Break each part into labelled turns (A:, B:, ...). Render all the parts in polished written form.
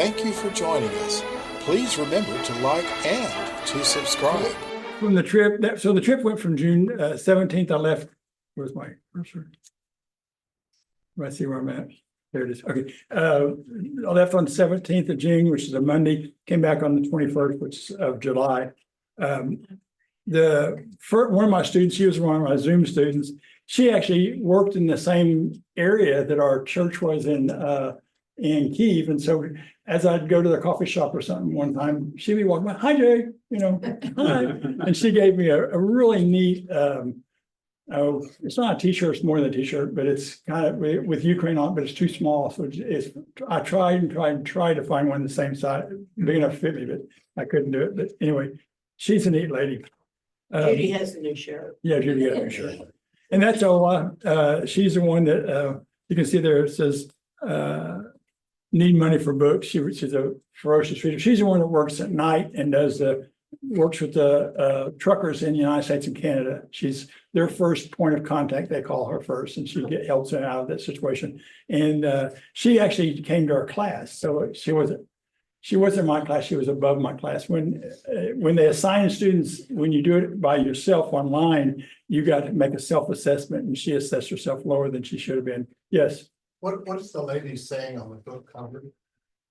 A: thank you for joining us. Please remember to like and to subscribe.
B: From the trip, so the trip went from June 17th. I left. Where's my cursor? Let's see where I'm at. There it is. Okay. I left on the 17th of June, which is a Monday. Came back on the 21st, which is of July. One of my students, she was one of my Zoom students. She actually worked in the same area that our church was in Kiev. And so as I'd go to the coffee shop or something one time, she'd be walking by, "Hi, Jay," hi. And she gave me a really neat, it's not a t-shirt, it's more than a t-shirt, but it's kind of with Ukraine on it, but it's too small. So I tried to find one the same size, big enough to fit me, but I couldn't do it. But anyway, she's a neat lady.
C: Judy has a new shirt.
B: Yeah, Judy has a new shirt. And that's Ola. She's the one that you can see there. It says, need money for books. She's a ferocious reader. She's the one that works at night and works with the truckers in the United States and Canada. She's their first point of contact. They call her first, and she helps them out of that situation. And she actually came to our class. So she wasn't in my class. She was above my class. When they assign students, when you do it by yourself online, you got to make a self-assessment, and she assessed herself lower than she should have been. Yes.
D: What is the lady saying on the book cover?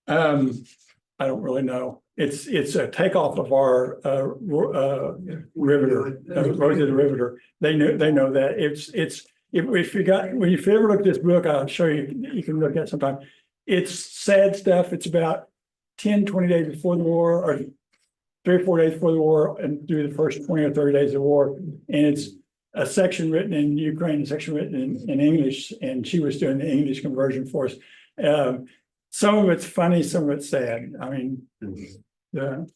B: I don't really know. It's a takeoff of our Riveter, Rosie the Riveter. They know that if you ever look at this book, I'll show you. You can look at it sometime. It's sad stuff. It's about 10, 20 days before the war, or 3 or 4 days before the war, and through the first 20 or 30 days of the war. And it's a section written in Ukraine, a section written in English, and she was doing the English conversion for us. Some of it's funny, some of it's sad. I mean, and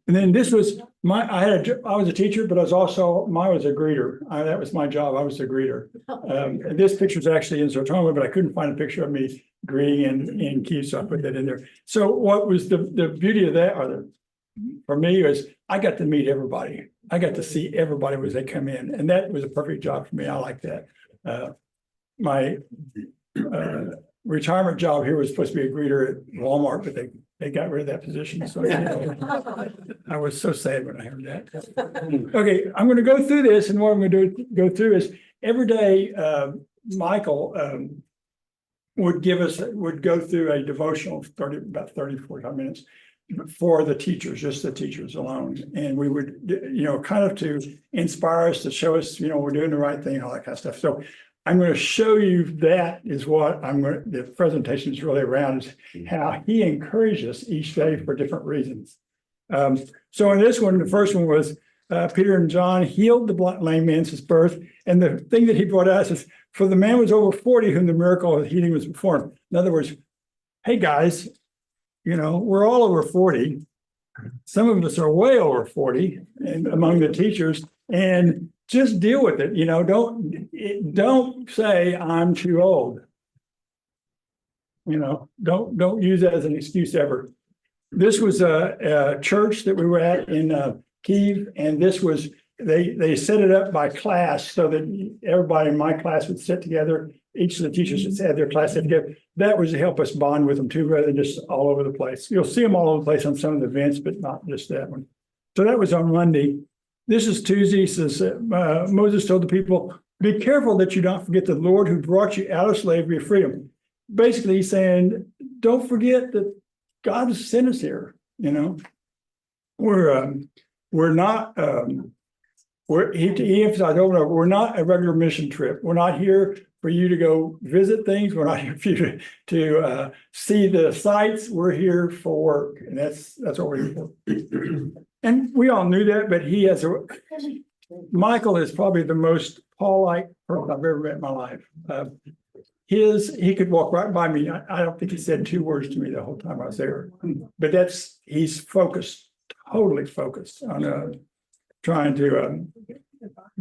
B: then this was I was a teacher, but I was a greeter. That was my job. I was a greeter. And this picture is actually in Zertoma, but I couldn't find a picture of me greeting in Kiev, so I put that in there. So what was the beauty of that, for me, was I got to meet everybody. I got to see everybody as they come in, and that was a perfect job for me. I like that. My retirement job here was supposed to be a greeter at Walmart, but they got rid of that position. So I was so sad when I heard that. Okay, I'm going to go through this, and what I'm going to go through is every day. Michael would go through a devotional, about 30, 45 minutes for the teachers, just the teachers alone. And we would, kind of to inspire us, to show us, we're doing the right thing, all that kind of stuff. So I'm going to show you that is what the presentation is really around, is how he encouraged us each day for different reasons. So in this one, the first one was Peter and John healed the lame man since birth. And the thing that he brought out is, for the man was over 40 whom the miracle of healing was performed. In other words, hey guys, we're all over 40. Some of us are way over 40 and among the teachers, and just deal with it. Don't say I'm too old. Don't use that as an excuse ever. This was a church that we were at in Kiev, and this was they set it up by class so that everybody in my class would sit together. Each of the teachers had their class sit together. That was to help us bond with them too, rather than just all over the place. You'll see them all over the place on some of the events, but not just that one. So that was on Monday. This is Tuesday. It says, Moses told the people, be careful that you don't forget the Lord who brought you out of slavery to freedom. Basically, he's saying, don't forget that God has sent us here. We're not, he emphasized over and over, we're not a regular mission trip. We're not here for you to go visit things. We're not here for you to see the sights. We're here for work. And that's what we're here for. And we all knew that, but Michael is probably the most Paul-like person I've ever met in my life. He could walk right by me. I don't think he said 2 words to me the whole time I was there, but he's focused, totally focused on trying to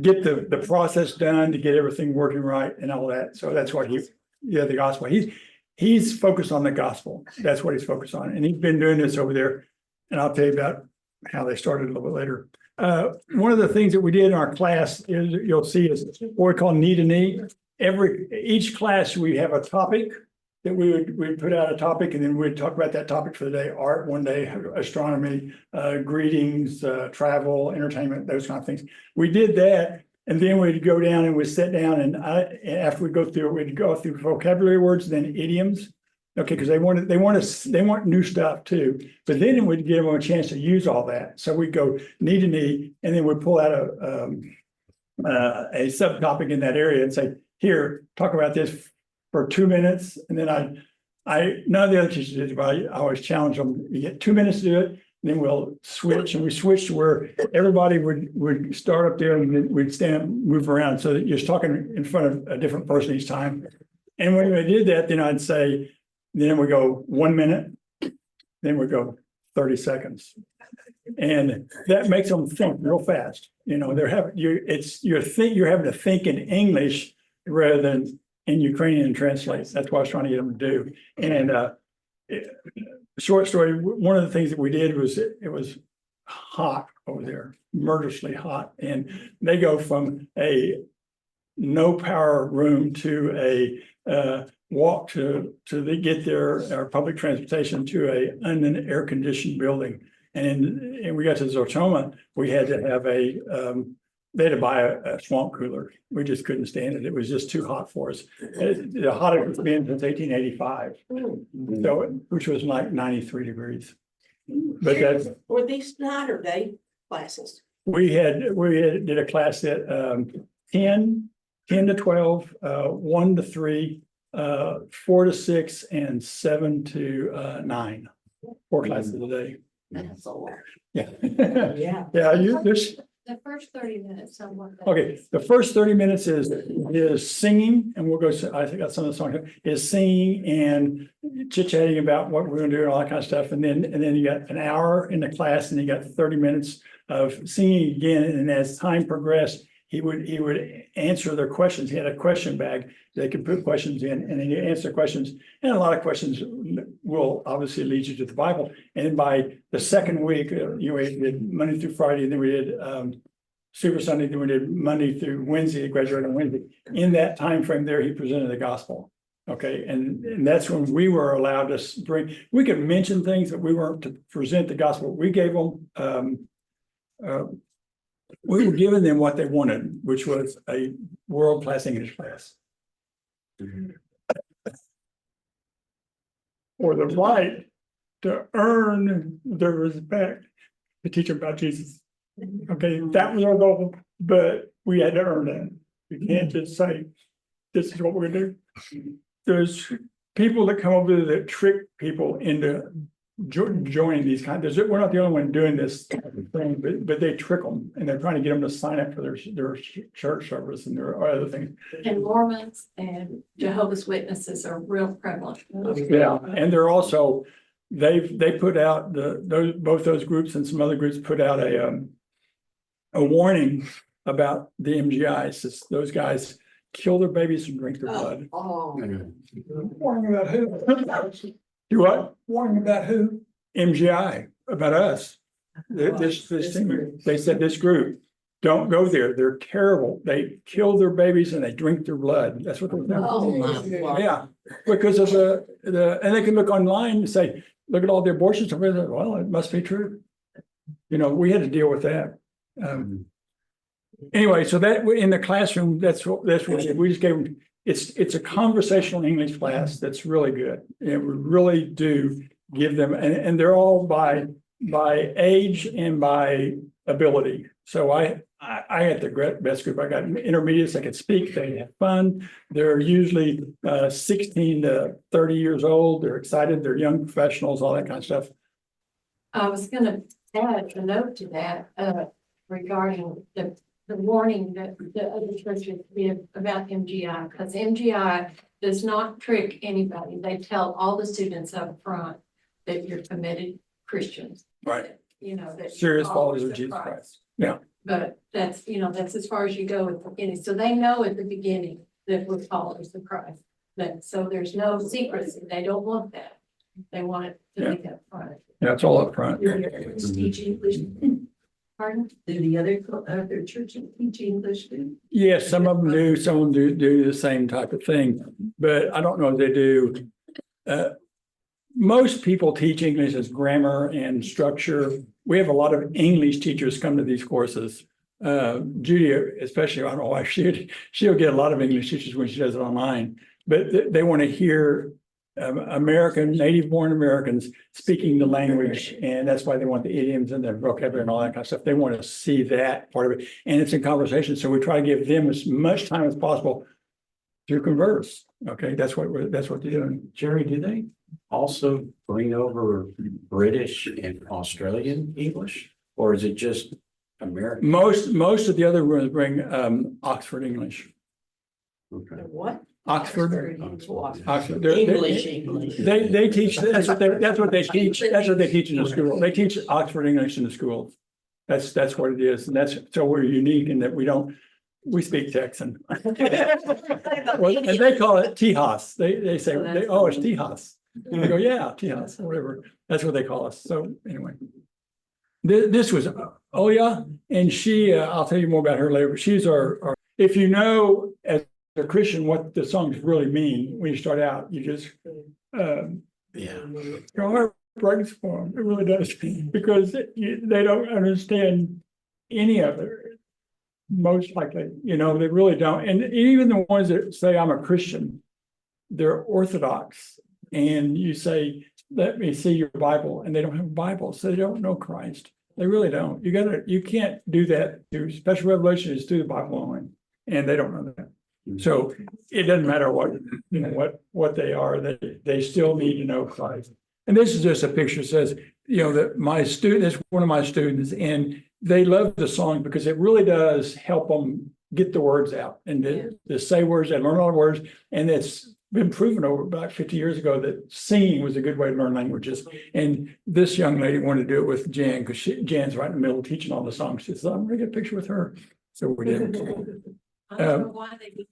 B: get the process done, to get everything working right and all that. So that's what the gospel. He's focused on the gospel. That's what he's focused on. And he's been doing this over there. And I'll tell you about how they started a little bit later. One of the things that we did in our class is, you'll see, is what we call knee to knee. Each class we have a topic, that we'd put out a topic and then we'd talk about that topic for the day, art one day, astronomy, greetings, travel, entertainment, those kind of things. We did that. And then we'd go down and we'd sit down and after we go through it, we'd go through vocabulary words, then idioms. Okay, because they want new stuff too, but then we'd give them a chance to use all that. So we'd go knee to knee, and then we'd pull out a subtopic in that area and say, here, talk about this for 2 minutes. And then none of the other teachers did, but I always challenge them, you get 2 minutes to do it, then we'll switch, and we switched where everybody would start up there and then we'd stand up, move around so that you're talking in front of a different person each time. And when we did that, then I'd say, then we go 1 minute, then we go 30 seconds. And that makes them think real fast. You know, you're having to think in English rather than in Ukrainian and translate. That's what I was trying to get them to do. And short story, one of the things that we did was it was hot over there, murderously hot. And they go from a no power room to a walk to they get their public transportation to a air conditioned building. And we got to Zotoma, we had to have they had to buy a swamp cooler. We just couldn't stand it. It was just too hot for us. The hottest it's been since 1885. So, which was like 93 degrees. But that's,
C: Were these night or day classes?
B: we did a class that 10 to 12, 1 to 3, 4 to 6, and 7 to 9. 4 classes a day.
C: That's a lot.
B: Yeah.
C: Yeah.
B: Yeah, there's,
E: The first 30 minutes, someone.
B: okay, the first 30 minutes is singing, and we'll go, I think that's some of the songs, is singing and chit-chatting about what we're gonna do and all that kind of stuff. And then you got an hour in the class, and you got 30 minutes of singing again. And as time progressed, he would answer their questions. He had a question bag. They could put questions in, and then you answer questions. And a lot of questions will obviously lead you to the Bible. And by the second week, we did Monday through Friday, and then we did Super Sunday, then we did Monday through Wednesday, graduated on Wednesday. In that time frame there, he presented the gospel. Okay, and that's when we were allowed to we could mention things, but we weren't to present the gospel. We gave them we were giving them what they wanted, which was a world-class English class. Or the right to earn their respect to teach them about Jesus. Okay, that was our goal, but we had to earn it. You can't just say, this is what we're gonna do. There's people that come over there that trick people into joining these kinds. We're not the only one doing this thing, but they trick them, and they're trying to get them to sign up for their church service and their other things.
E: And Mormons and Jehovah's Witnesses are real prevalent.
B: Yeah, and they're also, they put out both those groups and some other groups put out a warning about the MGIs. It's those guys kill their babies and drink their blood.
C: Oh,
B: Warning about who? Do what? Warning about who? MGI, about us. This thing, they said this group, don't go there. They're terrible. They kill their babies and they drink their blood. That's what they're
C: oh,
B: doing.
C: my.
B: Yeah, because of and they can look online and say, look at all the abortions. Well, it must be true. You know, we had to deal with that. Anyway, so that in the classroom, that's what we just gave them. It's a conversational English class that's really good. And we really do give them, and they're all by age and by ability. So I had the best group. I got intermediates that could speak, they have fun. They're usually 16 to 30 years old. They're excited, they're young professionals, all that kind of stuff.
E: I was gonna add a note to that, regarding the warning that the other churches give about MGI, because MGI does not trick anybody. They tell all the students up front that you're committed Christians.
B: Right.
E: You know, that.
B: Serious followers of Jesus Christ. Yeah.
E: But that's, that's as far as you go at the beginning. So they know at the beginning that we're followers of Christ. So there's no secrecy. They don't want that. They want it to be up front.
B: Yeah, it's all up front.
C: Teach English.
E: Pardon?
C: Do the other churches teach English too?
B: Yes, some of them do, some of them do the same type of thing, but I don't know if they do most people teach English as grammar and structure. We have a lot of English teachers come to these courses. Judy, especially, I don't know why she'll get a lot of English teachers when she does it online, but they want to hear American, native-born Americans speaking the language, and that's why they want the idioms and the vocabulary and all that kind of stuff. They want to see that part of it, and it's in conversation. So we try to give them as much time as possible to converse. Okay, that's what they're doing.
F: Jerry, do they also bring over British and Australian English? Or is it just American?
B: Most of the other rooms bring Oxford English.
F: Okay.
C: What?
B: Oxford.
C: Oxford. English.
B: They teach, that's what they teach in the school. They teach Oxford English in the school. That's what it is. And so we're unique in that we speak Texan. Well, and they call it Tejas. They say, it's Tejas. We go, yeah, Tejas, whatever. That's what they call us. So anyway. This was Oya, and she, I'll tell you more about her later. She's our, if you know as a Christian what the songs really mean, when you start out, you just,
F: Yeah.
B: your heart breaks for them. It really does, because they don't understand any of it. Most likely, they really don't. And even the ones that say I'm a Christian, they're Orthodox. And you say, let me see your Bible, and they don't have a Bible, so they don't know Christ. They really don't. You can't do that. Your special revelation is through the Bible only, and they don't know that. So it doesn't matter what they are, they still need to know Christ. And this is just a picture that says, that my student is one of my students, and they love the song because it really does help them get the words out and to say words and learn all the words. And it's been proven over about 50 years ago that singing was a good way to learn languages. And this young lady wanted to do it with Jan, because Jan's right in the middle of teaching all the songs. She said, I'm going to get a picture with her. So we did.
E: I don't know why they do.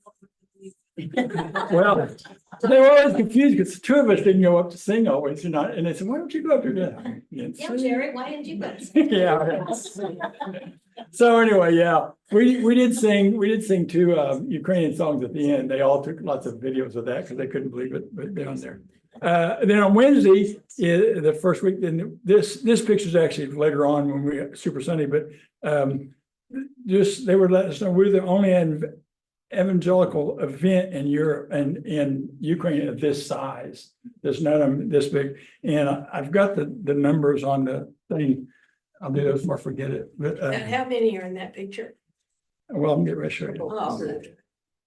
B: Well, they were always confused because two of us didn't go up to sing always, and they said, why don't you go up there?
C: Yeah, Jerry, why didn't you go?
B: Yeah. So anyway, we did sing two Ukrainian songs at the end. They all took lots of videos of that because they couldn't believe it, but they're on there. Then on Wednesday, the first week, then this picture is actually later on when we Super Sunday, but they were letting us know we're the only evangelical event in Europe and in Ukraine of this size. There's none of them this big. And I've got the numbers on the thing. I'll do those before I forget it. But
C: How many are in that picture?
B: well, I'm getting ready to show you.
C: Oh,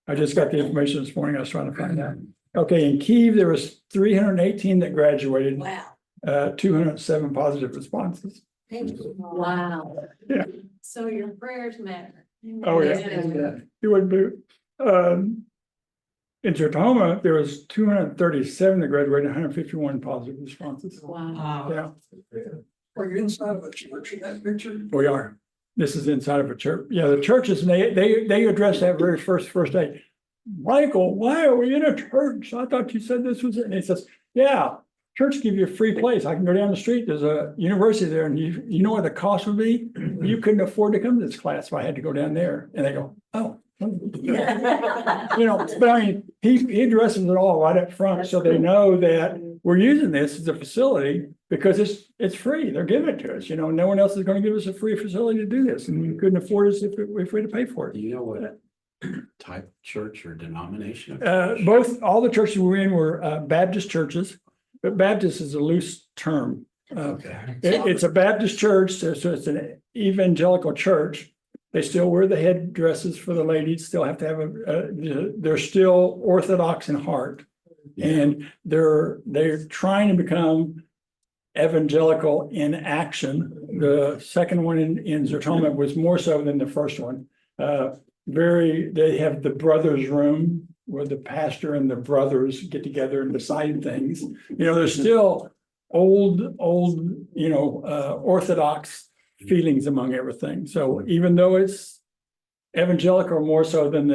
B: I just got the information this morning. I was trying to find out. Okay, in Kyiv, there was 318 that graduated,
C: wow.
B: 207 positive responses.
C: Wow.
B: Yeah.
E: So your prayers matter.
B: Oh, yeah. You wouldn't do. In Tacoma, there was 237 that graduated, 151 positive responses.
C: Wow.
B: Yeah,
G: Are you inside of a church in that picture?
B: we are. This is inside of a church. Yeah, the churches, and they addressed that very first day. Michael, why are we in a church? I thought you said this was it. And he says, yeah, church give you a free place. I can go down the street. There's a university there, and you know what the cost would be? You couldn't afford to come to this class if I had to go down there. And they go, oh. But I mean, he addresses it all right up front, so they know that we're using this as a facility because it's free. They're giving it to us. No one else is going to give us a free facility to do this, and we couldn't afford it if we had to pay for
F: Do
B: it.
F: you know what type of church or denomination?
B: All the churches we were in were Baptist churches, but Baptist is a loose term.
F: Okay.
B: It's a Baptist church, so it's an evangelical church. They still wear the headdresses for the ladies, still have to have they're still Orthodox in heart.
F: Yeah.
B: And they're trying to become evangelical in action. The second one in Zertoma was more so than the first one. They have the brothers' room where the pastor and the brothers get together and decide things. There's still old, Orthodox feelings among everything. So even though it's evangelical more so than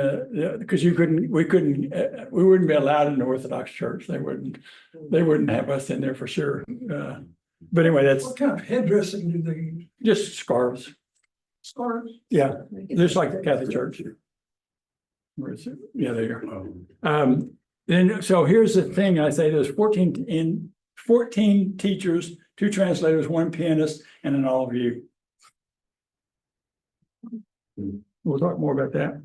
B: because we wouldn't be allowed in the Orthodox church. They wouldn't have us in there for sure. But anyway, that's
G: What kind of headdressing do they use?
B: just scarves.
G: Scarves?
B: Yeah, just like the Catholic Church. Where is it? Yeah, there you go.
F: Oh,
B: Then, so here's the thing, I say there's 14 teachers, 2 translators, 1 pianist, and an all of you. We'll talk more about that.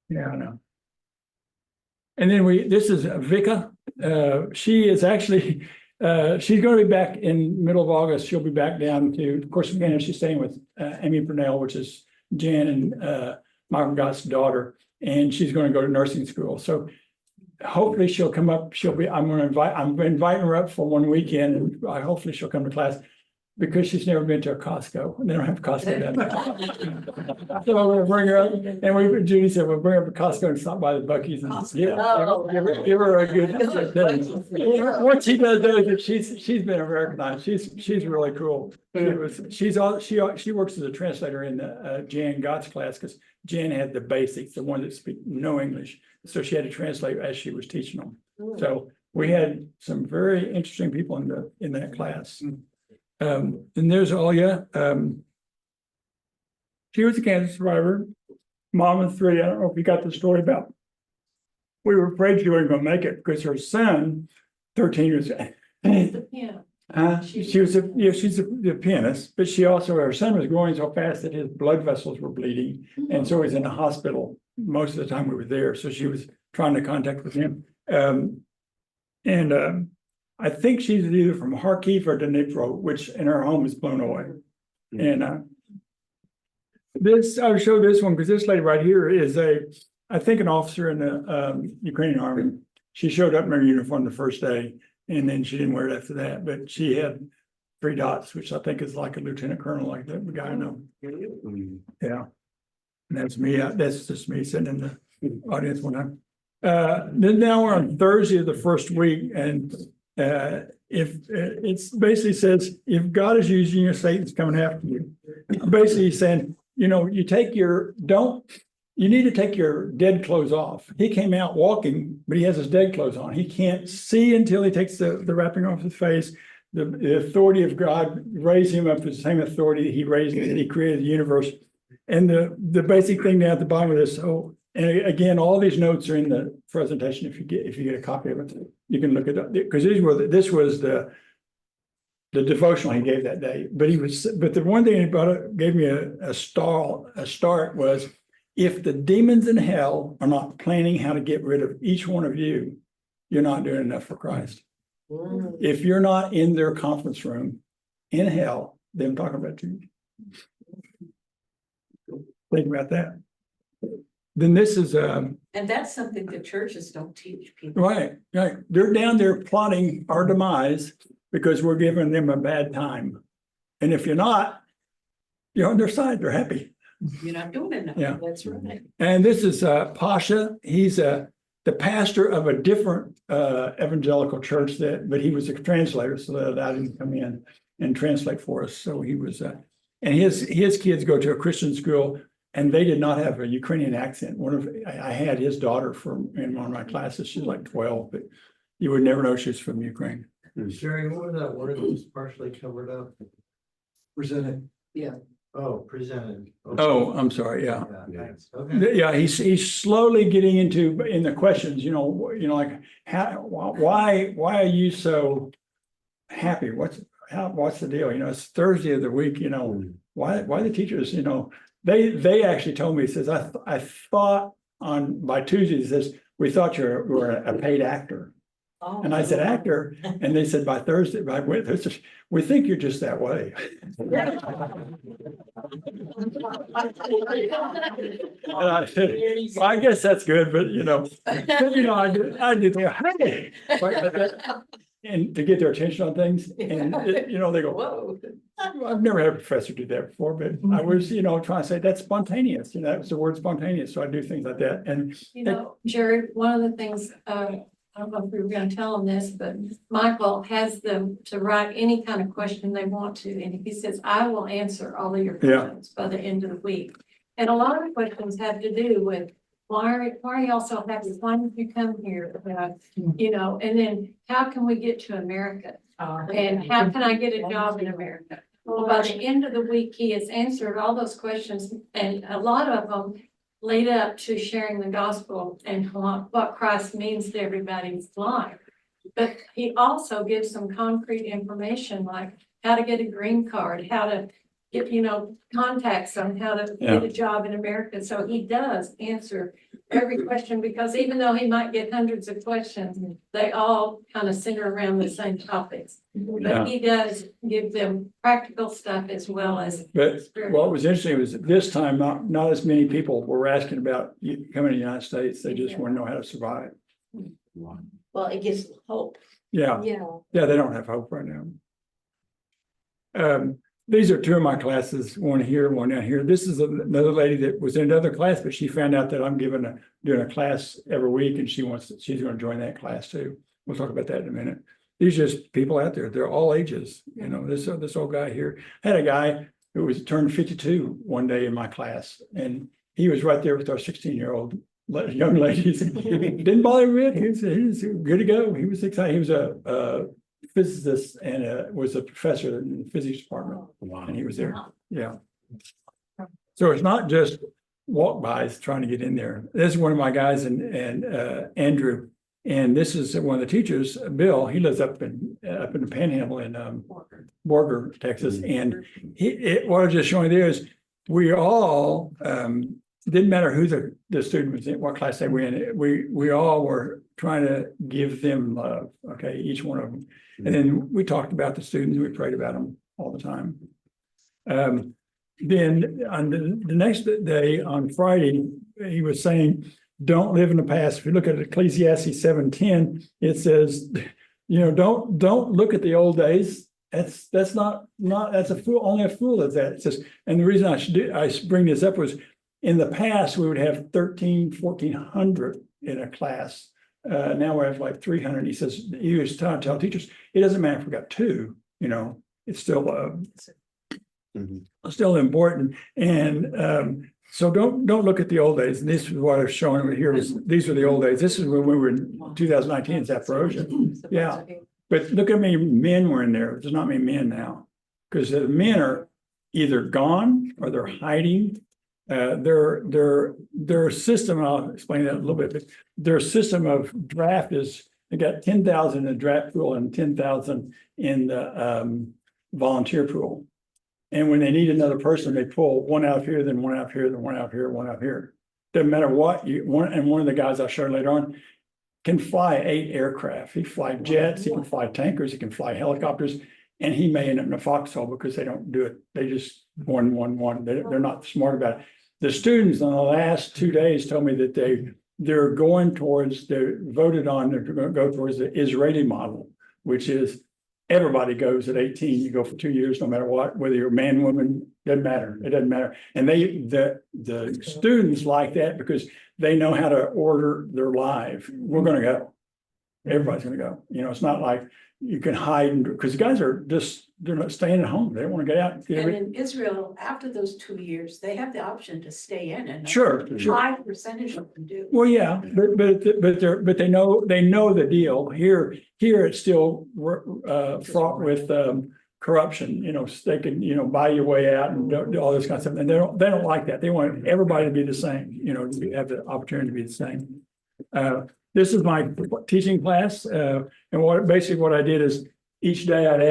B: Yeah, I know. And then this is Vika. She is actually, she's going to be back in middle of August. She'll be back down to, of course, again, she's staying with Amy Purnell, which is Jan and Michael Gott's daughter, and she's going to go to nursing school. So hopefully she'll come up. I'm inviting her up for one weekend, and hopefully she'll come to class. Because she's never been to a Costco. They don't have Costco down there. So I'm gonna bring her up, and Judy said, we'll bring her up to Costco and stop by the Buc-ee's and give her a good thing. What she does though is that she's been Americanized. She's really cool. She works as a translator in Jan Gott's class because Jan had the basics, the one that speak no English. So she had to translate as she was teaching them. So we had some very interesting people in that class. And there's Olya. She was a cancer survivor, mom of 3. I don't know if you got the story about. We were afraid she wasn't going to make it because her son, 13 years.
E: Yeah.
B: She's the pianist, but her son was growing so fast that his blood vessels were bleeding, and so he's in the hospital most of the time we were there. So she was trying to contact with him, I think she's either from Kharkiv or Dnipro, which in her home is blown away. And I'll show this one because this lady right here is I think an officer in the Ukrainian army. She showed up in her uniform the first day, and then she didn't wear it after that. But she had 3 dots, which I think is like a lieutenant colonel, like that guy I know. Yeah, and that's me. That's just me sitting in the audience one time. Then now we're on Thursday of the first week, and if it's basically says, if God is using you, Satan's coming after you. Basically saying, you need to take your dead clothes off. He came out walking, but he has his dead clothes on. He can't see until he takes the wrapping off his face. The authority of God raised him up to the same authority he raised him, that he created the universe. And the basic thing down at the bottom of this, and again, all these notes are in the presentation. If you get a copy of it, you can look it up, because this was the devotional he gave that day. But the one thing he gave me a start was, if the demons in hell are not planning how to get rid of each one of you, you're not doing enough for Christ. If you're not in their conference room in hell, them talking about you. Think about that. Then this is
C: And that's something the churches don't teach people.
B: right. They're down there plotting our demise because we're giving them a bad time. And if you're not, you're on their side. They're happy.
C: You're not doing enough.
B: Yeah.
C: That's right.
B: And this is Pasha. He's the pastor of a different evangelical church but he was a translator, so that allowed him to come in and translate for us. So he was, and his kids go to a Christian school, and they did not have a Ukrainian accent. I had his daughter in one of my classes. She's like 12, but you would never know she's from Ukraine.
D: Sherry, what was that word that was partially covered up?
G: Presented.
D: Oh, presented. Okay.
B: Oh, I'm sorry. Yeah.
D: Thanks. Okay.
B: Yeah, he's slowly getting in the questions, like why are you so happy? What's the deal? It's Thursday of the week, why the teachers, they actually told me, it says, I thought by Tuesday, it says, we thought you were a paid actor.
C: Oh.
B: And I said, actor, and they said by Thursday, we think you're just that way. And I said, well, I guess that's good, but I do think, hey, and to get their attention on things, and they go,
C: Whoa.
B: I've never had a professor do that before, but I was, trying to say that's spontaneous. That was the word spontaneous. So I do things like that. And
E: Jared, one of the things, I don't know if we were gonna tell them this, but Michael has them to write any kind of question they want to, and he says, I will answer all of your questions by the end of the week. And a lot of questions have to do with, why are y'all so happy? Why did you come here? And then how can we get to America? And how can I get a job in America? Well, by the end of the week, he has answered all those questions, and a lot of them, lead up to sharing the gospel and what Christ means to everybody's life. But he also gives some concrete information like how to get a green card, how to get, contacts on how to get a job in America. So he does answer every question, because even though he might get hundreds of questions, they all kind of center around the same topics. But he does give them practical stuff as well as.
B: But what was interesting was that this time, not as many people were asking about coming to the United States. They just want to know how to survive.
C: Well, it gives hope.
B: Yeah,
E: Yeah.
B: they don't have hope right now. These are two of my classes, one here, one down here. This is another lady that was in another class, but she found out that I'm doing a class every week, and she's going to join that class too. We'll talk about that in a minute. These are just people out there. They're all ages. This old guy here. I had a guy who turned 52 one day in my class, and he was right there with our 16-year-old young ladies. Didn't bother him a bit. He was good to go. He was excited. He was a physicist and was a professor in the physics department.
F: Wow.
B: And he was there. Yeah. So it's not just walk-bys trying to get in there. This is one of my guys and Andrew. And this is one of the teachers, Bill. He lives up in the Panhandle in Borger, Texas. And what I was just showing there is we all didn't matter who the student was in, what class they were in. We all were trying to give them love. Okay, each one of them. And then we talked about the students. We prayed about them all the time. Then on the next day, on Friday, he was saying, don't live in the past. If you look at Ecclesiastes 7:10, it says, don't look at the old days. That's a fool. Only a fool does that. It says, and the reason I bring this up was in the past, we would have 1,400 in a class. Now we have like 300. He says, he was trying to tell teachers, it doesn't matter if we got two, it's still still important. And so don't look at the old days. And this is what I was showing over here. These are the old days. This is when we were in 2019, it's Zaporosia. Yeah. But look at me, men were in there. It does not mean men now. Because the men are either gone or they're hiding. Their system, and I'll explain that a little bit, but their system of draft is they got 10,000 in the draft pool and 10,000 in the volunteer pool. And when they need another person, they pull one out here, then one out here, then one out here, one out here. Doesn't matter what one of the guys I'll show later on can fly 8 aircraft. He can fly jets, he can fly tankers, he can fly helicopters, and he may end up in a foxhole because they don't do it. They just one. They're not smart about it. The students on the last 2 days told me that they're going towards, they're going to go towards the Israeli model, which is everybody goes at 18. You go for 2 years, no matter what, whether you're a man, woman, doesn't matter. It doesn't matter. And the students like that because they know how to order their life. We're going to go. Everybody's going to go. It's not like you can hide because the guys they're not staying at home. They don't want to get out.
C: And in Israel, after those 2 years, they have the option to stay in and.
B: Sure.
C: High percentage of them do.
B: Well, yeah, but they know the deal. Here it's still fraught with corruption. They can buy your way out and do all this kind of stuff. And they don't like that. They want everybody to be the same. To have the opportunity to be the same. This is my teaching class, and what I did is each day I'd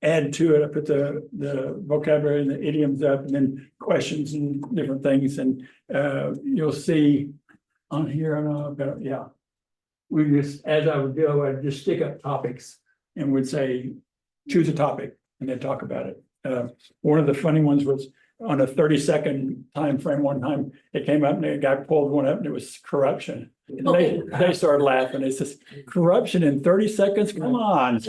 B: add to it. I put the vocabulary and the idioms up, and then questions and different things. And you'll see on here. I don't know, we just, as I would go, I'd just stick up topics and would say, choose a topic and then talk about it. One of the funny ones was on a 30-second time frame. One time it came up and a guy pulled one up and it was corruption. And they started laughing. It says, corruption in 30 seconds? Come on.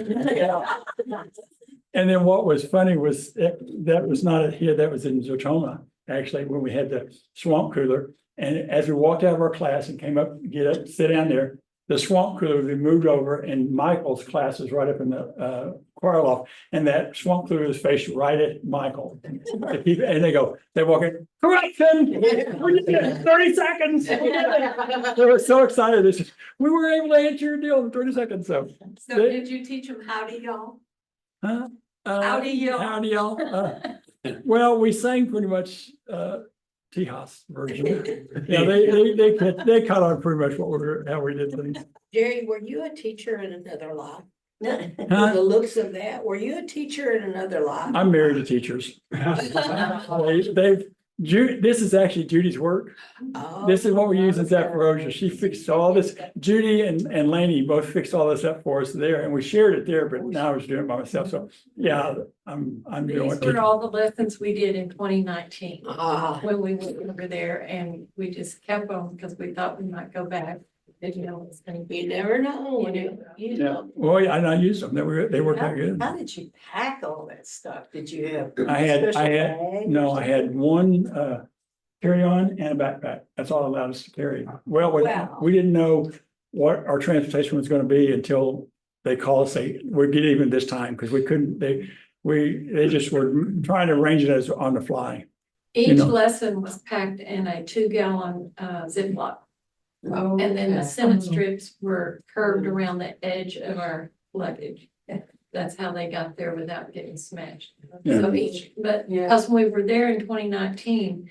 B: And then what was funny was that was not here, that was in Zotoma, actually, when we had the swamp cooler. And as we walked out of our class and came up, get up, sit down there, the swamp cooler we moved over, and Michael's class is right up in the choir loft, and that swamp cooler is faced right at Michael. And they walk in, correction! 30 seconds! They were so excited. We were able to answer your deal in 30 seconds. So
C: Did you teach them howdy y'all?
B: howdy y'all. Well, we sang pretty much Tejas version. Yeah, they caught on pretty much how we did things.
C: Jerry, were you a teacher in another life?
B: Huh?
C: From the looks of that, were you a teacher in another life?
B: I'm married to teachers. This is actually Judy's work. This is what we use in Zaporozhye. She fixed all this. Judy and Laney both fixed all this up for us there, and we shared it there, but now I was doing it by myself. So, yeah, I'm doing
E: These
B: it.
E: were all the lessons we did in 2019
C: Ah,
E: when we went over there, and we just kept on because we thought we might go back. Didn't know it's gonna be.
C: you never know when you.
B: Yeah, well, yeah, and I used them. They worked out good.
C: How did you pack all that stuff? Did you have?
B: I had
C: special bags?
B: one carry-on and a backpack. That's all allowed us to carry. Well,
C: Wow.
B: we didn't know what our transportation was gonna be until they called us, say, we'd get even this time, because we couldn't, they just were trying to arrange it as on the fly.
E: Each
B: know.
E: lesson was packed in a 2-gallon Ziploc.
C: Oh,
E: And then the
C: okay.
E: sentence strips were curved around the edge of our luggage. That's how they got there without getting smashed.
B: Yeah.
E: So each, but
C: Yeah.
E: because when we were there in 2019,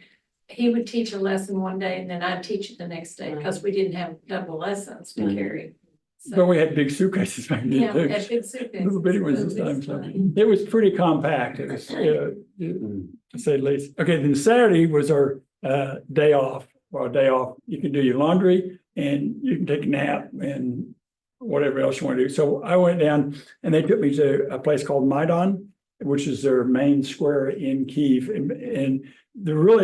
E: he would teach a lesson one day and then I'd teach it the next day because we didn't have double lessons to
B: Mhm.
E: carry.
B: But
E: So,
B: we had big suitcases back
E: yeah, we
B: then
E: had
B: too.
E: big suitcases.
B: Little bitty ones this time, so it was pretty compact. It was, to say the least. Okay, then Saturday was our day off. Well, day off, you can do your laundry and you can take a nap and whatever else you want to do. So I went down and they took me to a place called Maidan, which is their main square in Kyiv. And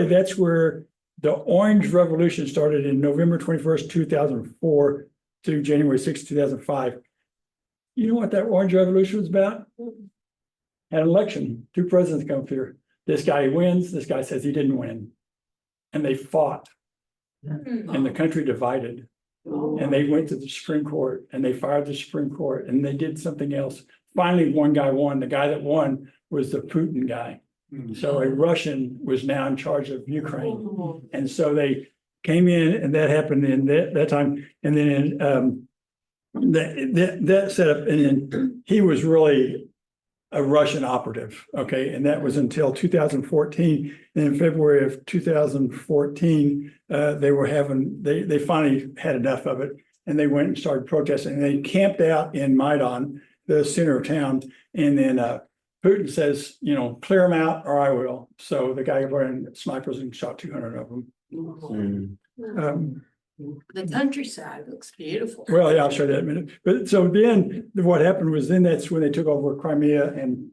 B: that's where the Orange Revolution started in November 21st, 2004 to January 6th, 2005. You know what that Orange Revolution was about? Had an election, 2 presidents come through. This guy wins, this guy says he didn't win. And they fought and the country divided. And they went to the Supreme Court and they fired the Supreme Court and they did something else. Finally, one guy won. The guy that won was the Putin guy. So a Russian was now in charge of Ukraine. And so they came in and that happened in that time. And then that set up, and then he was really a Russian operative. Okay, and that was until 2014. And in February of 2014, they finally had enough of it, and they went and started protesting. And they camped out in Maidan, the center of town, and then Putin says, clear them out or I will. So the guy brought in snipers and shot 200 of them.
C: The countryside looks beautiful.
B: Well, yeah, I'll show you that in a minute. But so then what happened was that's when they took over Crimea and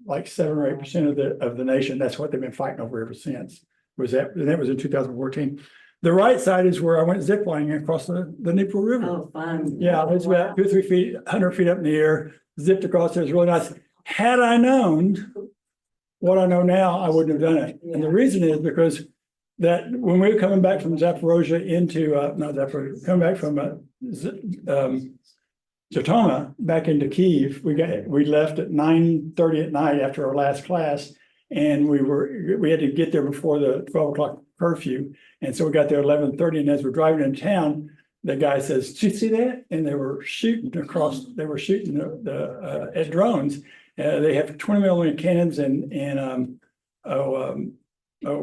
B: like 7 or 8% of the nation. That's what they've been fighting over ever since. And that was in 2014. The right side is where I went ziplining across the Dnieper River.
C: Oh, fun.
B: Yeah, it was about 2 or 3 feet, 100 feet up in the air, zipped across. It was really nice. Had I known what I know now, I wouldn't have done it. And the reason is because that when we were coming back from Zaporozhye coming back from Zhytomyr back into Kyiv, we left at 9:30 at night after our last class. And we had to get there before the 12 o'clock curfew. And so we got there 11:30. And as we're driving into town, the guy says, "Did you see that?" And they were shooting at drones. They have 20mm cannons and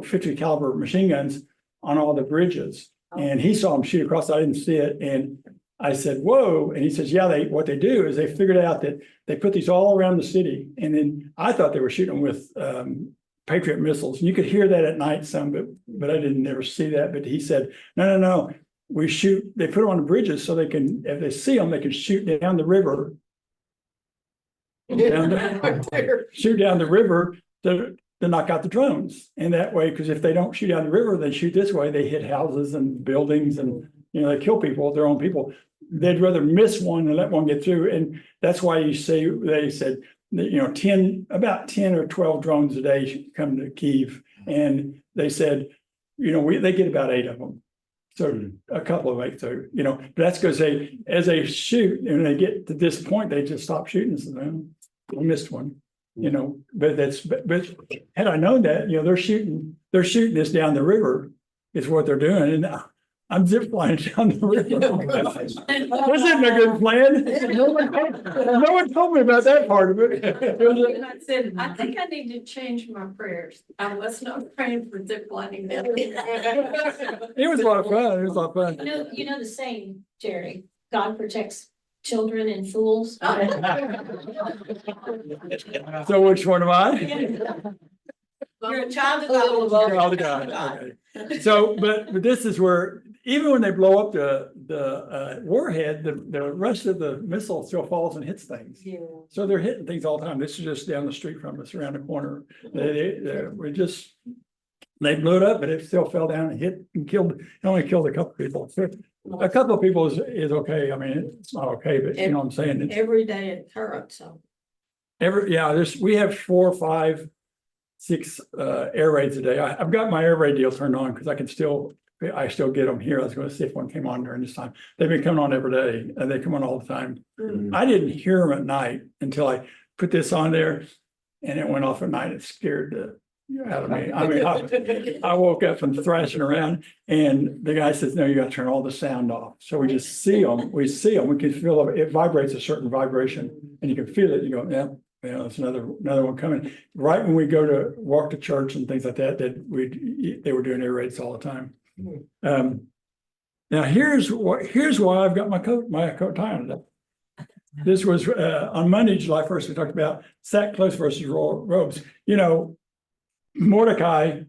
B: 50 caliber machine guns on all the bridges. And he saw them shoot across. I didn't see it. And I said, whoa. And he says, yeah, what they do is they figured out that they put these all around the city. And then I thought they were shooting with Patriot missiles. And you could hear that at night some, but I didn't never see that. But he said, no. They put them on the bridges so they can, if they see them, they can shoot down the river. Shoot down the river to knock out the drones. And that way, because if they don't shoot down the river, they shoot this way, they hit houses and buildings and, they kill people, their own people. They'd rather miss one than let one get through. And that's why they said, that, about 10 or 12 drones a day come to Kyiv. And they said, they get about 8 of them. So a couple of 8, so, but that's because as they shoot and they get to this point, they just stop shooting. So I missed one, but had I known that, they're shooting this down the river is what they're doing. And I'm zip lining down the river. This isn't a good plan. No one told me about that part of it.
E: And I said, I think I need to change my prayers. I was not praying for zip lining now.
B: It was a lot of fun. It was a lot of fun.
H: You know the saying, Jerry, God protects children and fools.
B: So which one am I?
C: You're a child of
B: Oh, the God, okay. So, but this is where, even when they blow up the warhead, the rest of the missile still falls and hits things.
C: Yeah.
B: So they're hitting things all the time. This is just down the street from us, around the corner. They blew it up, but it still fell down and hit and killed, it only killed a couple people. A couple of people is okay. I mean, it's not okay, but you know what I'm saying? It's
H: Everyday occurrence, so.
B: we have 4, 5, 6 air raids a day. I've got my air raid deal turned on because I still get them here. I was going to see if one came on during this time. They've been coming on every day and they come on all the time. I didn't hear them at night until I put this on there and it went off at night. It scared the out of me. I mean, I woke up from thrashing around and the guy says, no, you got to turn all the sound off. So we just see them. We can feel it vibrates a certain vibration and you can feel it. You go, yeah. It's another one coming. Right when we go to walk to church and things like that, they were doing air raids all the time. Now here's why I've got my coat tie on today. This was on Monday, July 1st, we talked about sackcloth versus royal robes. You know, Mordecai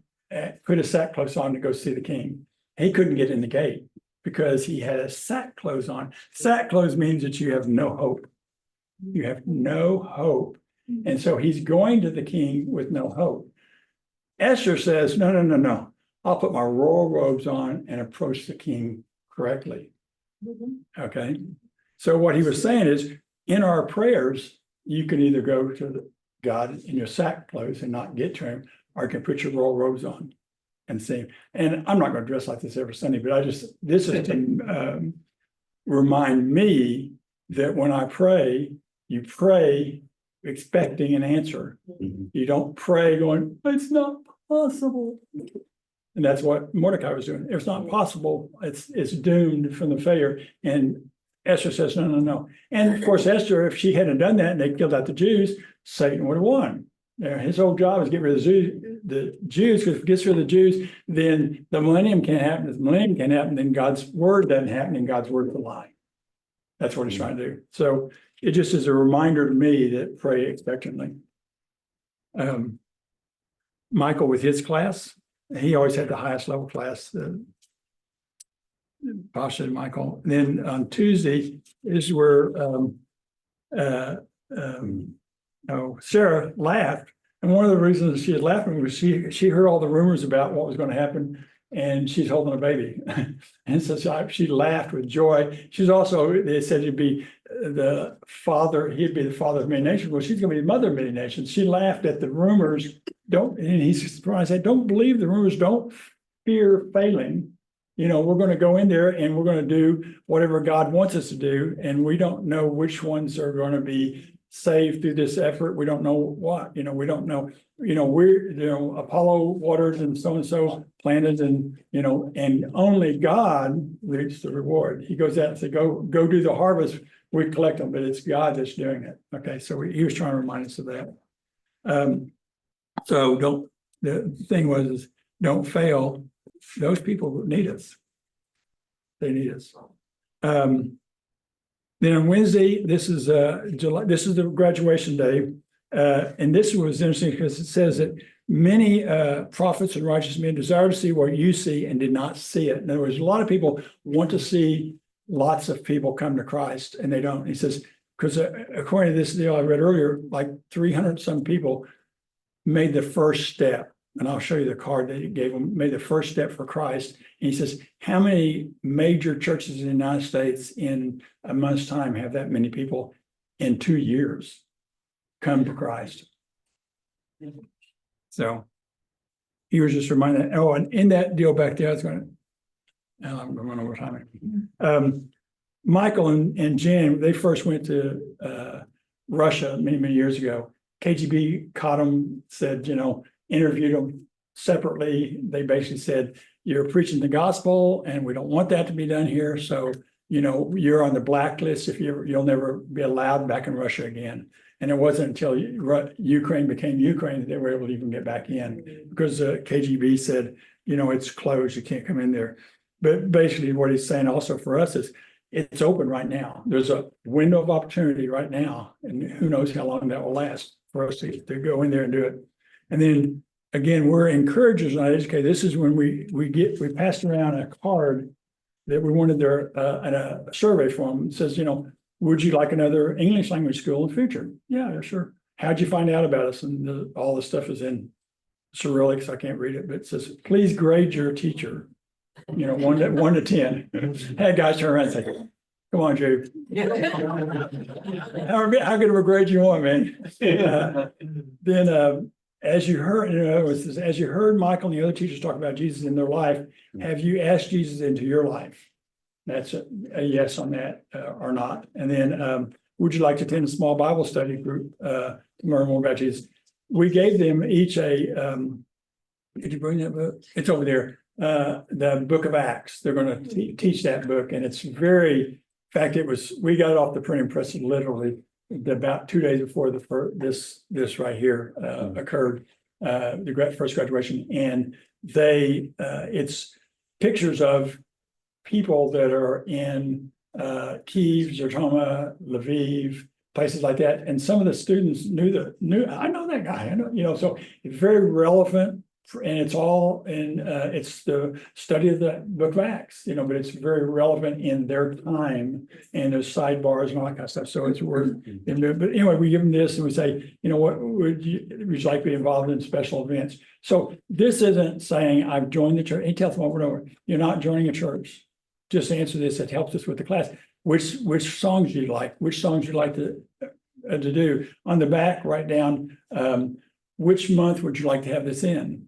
B: put his sackcloth on to go see the king. He couldn't get in the gate because he had a sackcloth on. Sackcloth means that you have no hope. You have no hope. And so he's going to the king with no hope. Esther says, no. I'll put my royal robes on and approach the king correctly. Okay. So what he was saying is, in our prayers, you can either go to God in your sackcloth and not get to him, or you can put your royal robes on and sing. And I'm not going to dress like this every Sunday, but this is to remind me that when I pray, you pray expecting an answer. You don't pray going, it's not possible. And that's what Mordecai was doing. It's not possible. It's doomed from the failure. And Esther says, no. And of course, Esther, if she hadn't done that and they killed out the Jews, Satan would have won. His whole job is get rid of the Jews, because if he gets rid of the Jews, then the millennium can't happen. If the millennium can't happen, then God's word doesn't happen, and God's word is a lie. That's what he's trying to do. So it just is a reminder to me that pray expectantly. Michael with his class, he always had the highest level class, Pasha and Michael. And then on Tuesday is where Sarah laughed. And one of the reasons she had laughing was she heard all the rumors about what was going to happen, and she's holding a baby. And so she laughed with joy. She's also, they said he'd be the father of many nations. Well, she's going to be the mother of many nations. She laughed at the rumors. And he's surprised, said, don't believe the rumors, don't fear failing. You know, we're going to go in there and we're going to do whatever God wants us to do. And we don't know which ones are going to be saved through this effort. We don't know what, we don't know, Apollo watered and so planted and only God reaps the reward. He goes out and says, go do the harvest. We collect them, but it's God that's doing it. Okay. So he was trying to remind us of that. So the thing was, don't fail. Those people need us. They need us. Then on Wednesday, this is the graduation day. And this was interesting because it says that many prophets and righteous men desire to see what you see and did not see it. In other words, a lot of people want to see lots of people come to Christ and they don't. He says, because according to this deal I read earlier, like 300 some people made the first step. And I'll show you the card that he gave them, made the first step for Christ. And he says, how many major churches in the United States in a month's time have that many people in 2 years come to Christ? So he was just reminded, and in that deal back there, I'm going over time. Michael and Jan, they first went to Russia many, many years ago. KGB caught them, said, interviewed them separately. They basically said, you're preaching the gospel and we don't want that to be done here. So, you're on the blacklist. If you'll never be allowed back in Russia again. And it wasn't until Ukraine became Ukraine that they were able to even get back in, because the KGB said, it's closed, you can't come in there. But basically what he's saying also for us is it's open right now. There's a window of opportunity right now, and who knows how long that will last for us to go in there and do it. And then again, we're encouragers and educators. This is when we passed around a card that we wanted a survey from. It says, would you like another English language school in the future? Yeah, sure. How'd you find out about us? And all the stuff is in Cyrillic, so I can't read it, but it says, please grade your teacher. 1 to 10. Hey, guys, turn around and say, come on, Joe. How good of a grade you want, man? Then as you heard, as you heard Michael and the other teachers talk about Jesus in their life, have you asked Jesus into your life? That's a yes on that or not. And then would you like to attend a small Bible study group to learn more about Jesus? We gave them each did you bring that book? It's over there. The Book of Acts. They're going to teach that book. And it's in fact, we got it off the printing press literally about 2 days before this right here occurred, the first graduation. And it's picturs of people that are in Kyiv, Zhytomyr, Lviv, places like that. And some of the students I know that guy, so it's very relevant, and it's all in, it's the study of the Book of Acts, but it's very relevant in their time, and there's sidebars and all that kind of stuff. So it's worth it. But anyway, we give them this and we say, what would you like to be involved in special events? So this isn't saying I've joined the church. He tells them over and over, you're not joining a church. Just answer this. It helps us with the class. Which songs do you like? Which songs you like to do? On the back, write down which month would you like to have this in?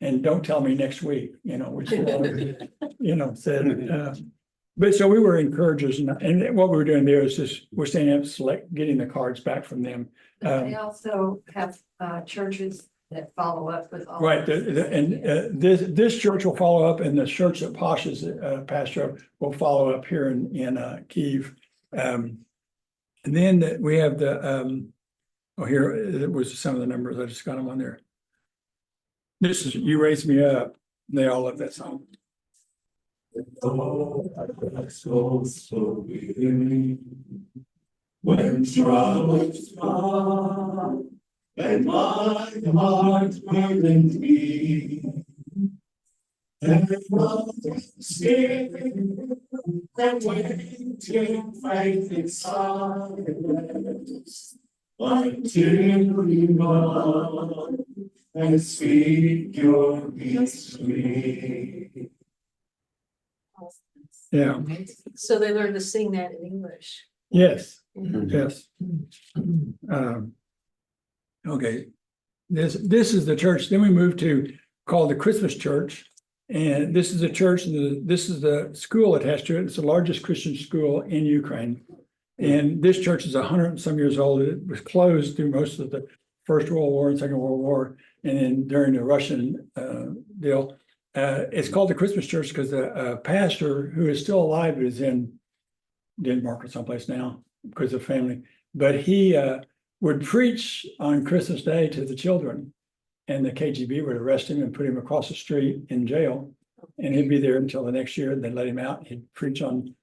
B: And don't tell me next week. Which said. But so we were encouragers, and what we were doing there is just we're standing up, getting the cards back from them.
E: They also have churches that follow up with all.
B: Right, this church will follow up, and the church that Posh is pastor of will follow up here in Kyiv. And then we have here it was some of the numbers. I just got them on there. This is You Raise Me Up. They all love that song. When troubles come and my heart burdens me, and nothing's scared, and waiting faith in silence, until you run and speak your peace to me. Yeah.
H: So they learn to sing that in English.
B: Yes. Yes. Okay. This is the church. Then we moved to called the Christmas Church. And this is a church, and this is the school attached to it. It's the largest Christian school in Ukraine. And this church is 100 and some years old. It was closed through most of the First World War and Second World War. And then during the Russian deal, it's called the Christmas Church because the pastor who is still alive is in Denmark or someplace now because of family. But he would preach on Christmas Day to the children, and the KGB would arrest him and put him across the street in jail. And he'd be there until the next year, and then let him out. He'd preach on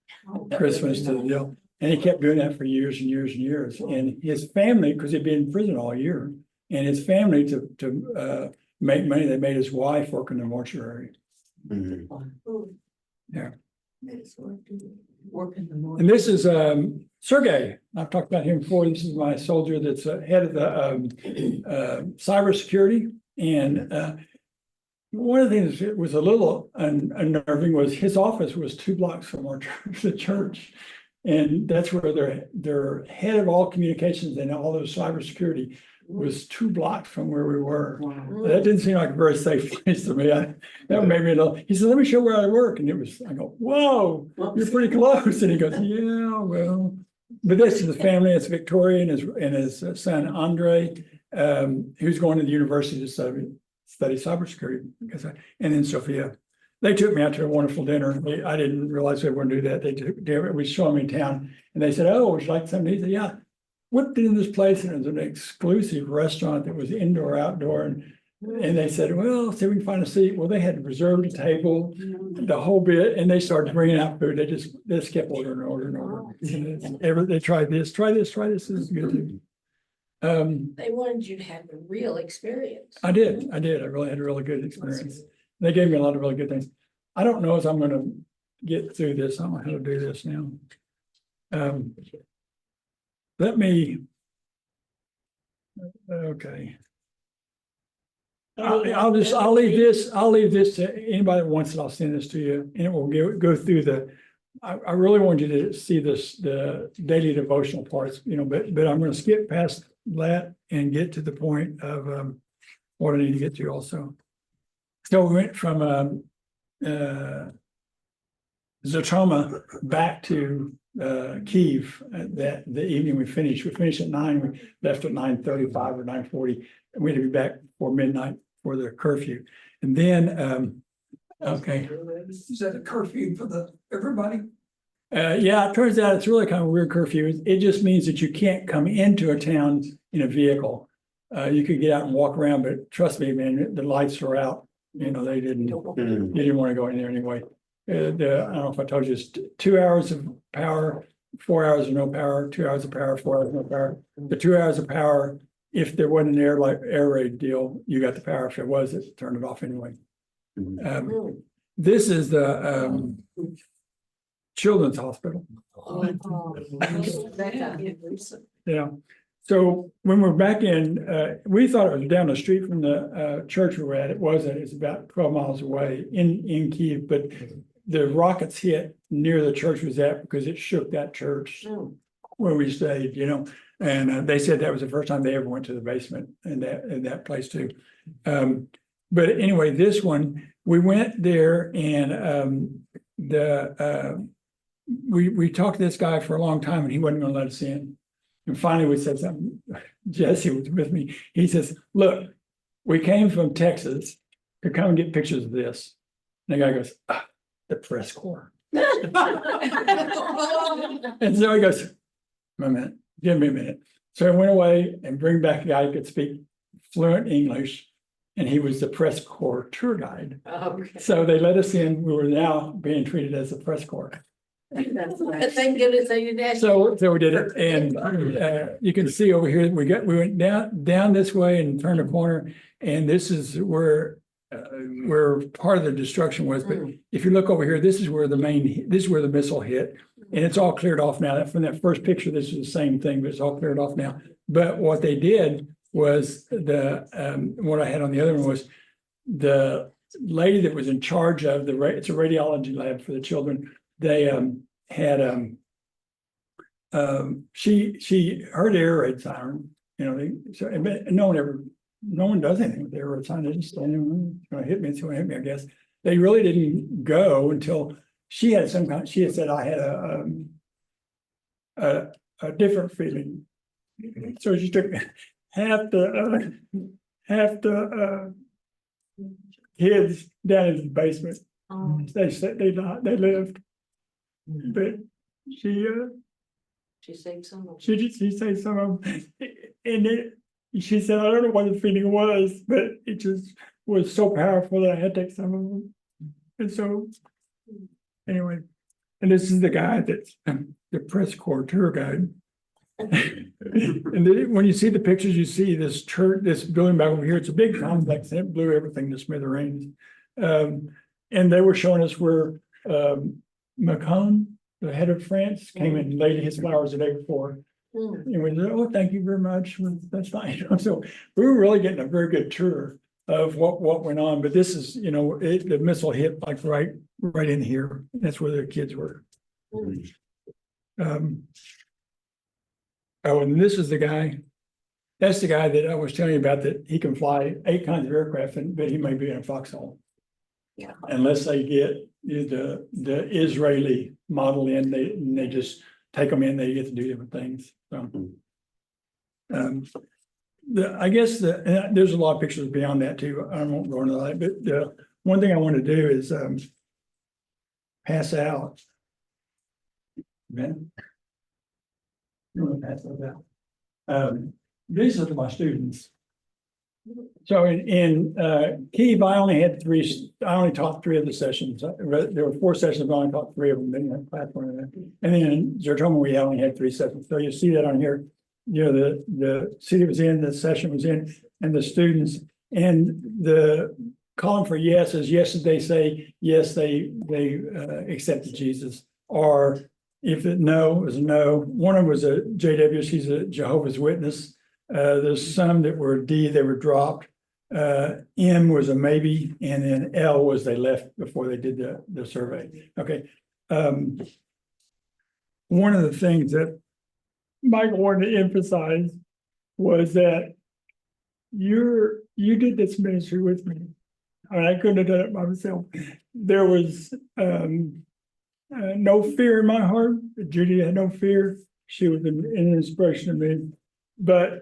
B: Christmas to the deal. And he kept doing that for years and years and years. And his family, because he'd been in prison all year, and his family to make money, they made his wife work in the mortuary. Yeah. And this is Sergey. I've talked about him before. This is my soldier that's head of the cybersecurity. And one of the things that was a little unnerving was his office was 2 blocks from our the church. And that's where their head of all communications and all those cybersecurity was 2 blocks from where we were. Wow. That didn't seem like a very safe place to me. That made me a little. He said, "Let me show where I work," and I go, "Whoa, you're pretty close." And he goes, "Yeah, well." But this is the family. It's Victoria and his son Andre, who's going to the University to study study cybersecurity because and then Sophia. They took me out to a wonderful dinner. I didn't realize they were going to do that. They was showing me town and they said, "Oh, would you like something?" He said, "Yeah." Whipped in this place and it was an exclusive restaurant that was indoor, outdoor. And they said, "Well, see if we can find a seat." Well, they had reserved a table, the whole bit, and they started bringing out food. They just kept ordering and ordering and ordering. They tried this, try this, this is good.
H: They wanted you to have a real experience.
B: I did. I really had a really good experience. They gave me a lot of really good things. I don't know if I'm gonna get through this. I don't know how to do this now. Let me. Okay. I'll leave this to anybody that wants it. I'll send this to you and it will go through I really want you to see the daily devotional parts, but I'm gonna skip past that and get to the point of what I need to get to also. So we went from Zhytomyr back to Kyiv that the evening we finished at 9, we left at 9:35 or 9:40. We had to be back before midnight for the curfew. And then, okay.
G: Is that a curfew for everybody?
B: Yeah, it turns out it's really kind of a weird curfew. It just means that you can't come into a town in a vehicle. You could get out and walk around, but trust me, man, the lights are out. They didn't want to go in there anyway. I don't know if I told you, it's 2 hours of power, 4 hours of no power, 2 hours of power, 4 hours of no power. The 2 hours of power, if there wasn't an air raid deal, you got the power. If there was, it turned it off anyway. This is the Children's Hospital. Yeah. So when we're back in, we thought it was down the street from the church we were at. It wasn't. It's about 12 miles away in Kyiv, but the rockets hit near the church was at because it shook that church where we stayed, and they said that was the first time they ever went to the basement in that place too. But anyway, this one, we went there and we talked to this guy for a long time and he wasn't going to let us in. And finally we said something. Jesse was with me. He says, "Look, we came from Texas to come and get pictures of this." And the guy goes, "The press corps." And so he goes, "Wait a minute, give me a minute." So I went away and bring back a guy who could speak fluent English. And he was the press corps tour guide.
C: Okay.
B: So they let us in. We were now being treated as a press corps.
C: Thank goodness they didn't ask.
B: So we did it, and you can see over here we went down this way and turned a corner, and this is where part of the destruction was. But if you look over here, this is where the missile hit, and it's all cleared off now. From that first picture, this is the same thing, but it's all cleared off now. But what they did was what I had on the other one was the lady that was in charge of it's a radiology lab for the children. They had she heard the air raid siren, no one does anything with the air raid siren. They just stand going to hit me, it's going to hit me, I guess. They really didn't go until she had said I had a different feeling. So she took half the kids down in the basement. They said they lived. But she
C: saved some of them.
B: she saved some of them, and she said, "I don't know what the feeling was, but it just was so powerful that I had to take some of them." And so, anyway, and this is the guy that's the press corps tour guide. And then when you see the pictures, you see this church, this building back over here. It's a big complex, and it blew everything to smithereens. And they were showing us where Macron, the head of France, came and laid his flowers the day before. And we said, "Oh, thank you very much. That's fine." So we were really getting a very good tour of what went on. But this is, the missile hit like right in here. That's where the kids were. Oh, and this is the guy. That's the guy that I was telling you about, that he can fly 8 kinds of aircraft, but he may be in a foxhole.
C: Yeah.
B: Unless they get the Israeli model in, they just take them in, they get to do different things. So I guess there's a lot of pictures beyond that too. I won't go into that, but the one thing I want to do is pass out. Ben? You want to pass those out? These are my students. So in Kiev, I only taught 3 of the sessions. There were 4 sessions, I only taught 3 of them. Then had class one of them. And then in Zertoma, we only had 3 sessions. So you see that on here. You know, the city was in, the session was in, and the students, and the column for yes is yes, they say, yes, they accepted Jesus. Or if it no is no. One of them was a JW, she's a Jehovah's Witness. There's some that were D, they were dropped. M was a maybe, and then L was they left before they did the survey. Okay. One of the things that Michael wanted to emphasize was that you did this ministry with me. I mean, I couldn't have done it by myself. There was no fear in my heart. Judy had no fear. She was an inspiration to me. But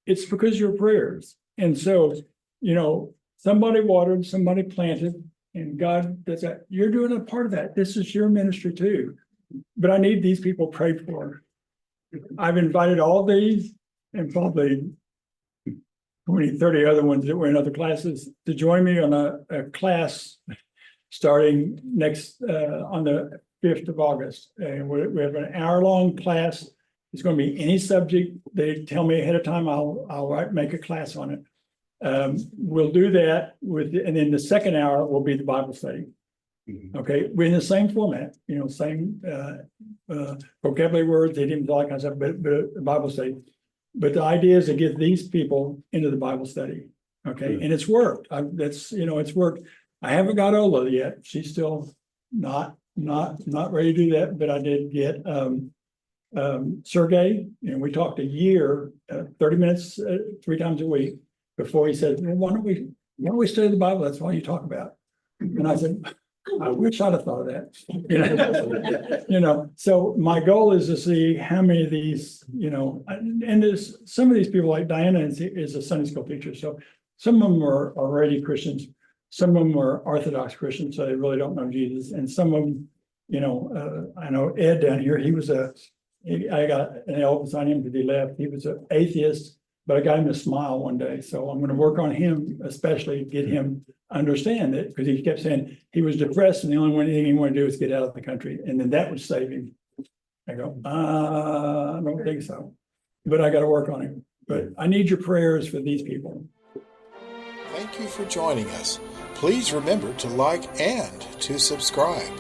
B: it's because of your prayers. And so, you know, somebody watered, somebody planted, and God does that. You're doing a part of that. This is your ministry too. But I need these people prayed for. I've invited all these and probably 20, 30 other ones that were in other classes to join me on a class starting next on the 5th of August. And we have an hour-long class. It's going to be any subject. They tell me ahead of time, I'll make a class on it. We'll do that and then the second hour will be the Bible study. Okay, we're in the same format, you know, same vocabulary words, idioms, all that kind of stuff, but the Bible study. But the idea is to get these people into the Bible study. Okay, and it's worked. It's worked. I haven't got Ola yet. She's still not ready to do that, but I did get Sergey, and we talked a year, 30 minutes, 3 times a week before he said, well, why don't we study the Bible? That's all you talk about. And I said, I wish I'd have thought of that. So my goal is to see how many of these, and there's some of these people like Diana is a Sunday school teacher. So some of them are already Christians. Some of them are Orthodox Christians, so they really don't know Jesus. And some of them, I know Ed down here, I got an Elvis on him because he left. He was an atheist, but I got him to smile one day. So I'm going to work on him, especially get him understand it, because he kept saying he was depressed and the only thing he wanted to do was get out of the country. And then that would save him. I go, I don't think so, but I got to work on him. But I need your prayers for these people.
A: Thank you for joining us. Please remember to like and to subscribe.